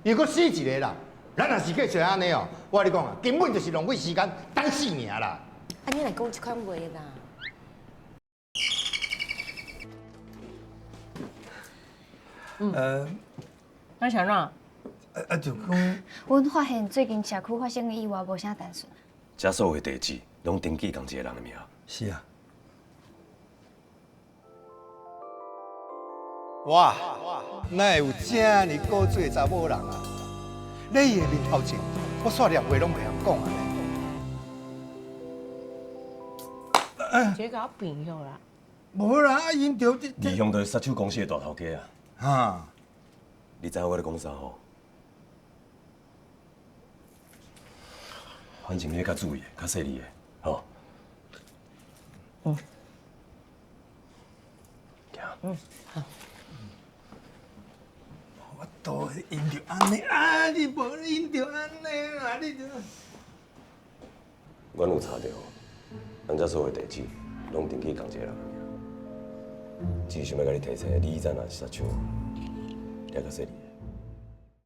又搁死一个啦。咱若是继续安尼哦，我跟你讲啊，根本就是浪费时间，等死命啦。啊，你来讲这款话啦。那想让？就讲，阮发现最近社区发生的意外无啥单纯。遮所有的地址拢登记同一个人的名。是啊。哇，哪会有这么古锥的查某人啊？你伊的面头前，我煞连话拢袂晓讲啊！这个我变了啦。无啦，啊，因着李兄就是杀手公司的大头家啊！哈，你知影我咧讲啥吼？反正你较注意，较细腻的，吼。行。好。我都因着安尼啊，你无因着安尼啊，你就。阮有查到，咱遮所有地址拢登记同一个人的名。只是想要甲你提醒，你以前若是杀手，你较细腻。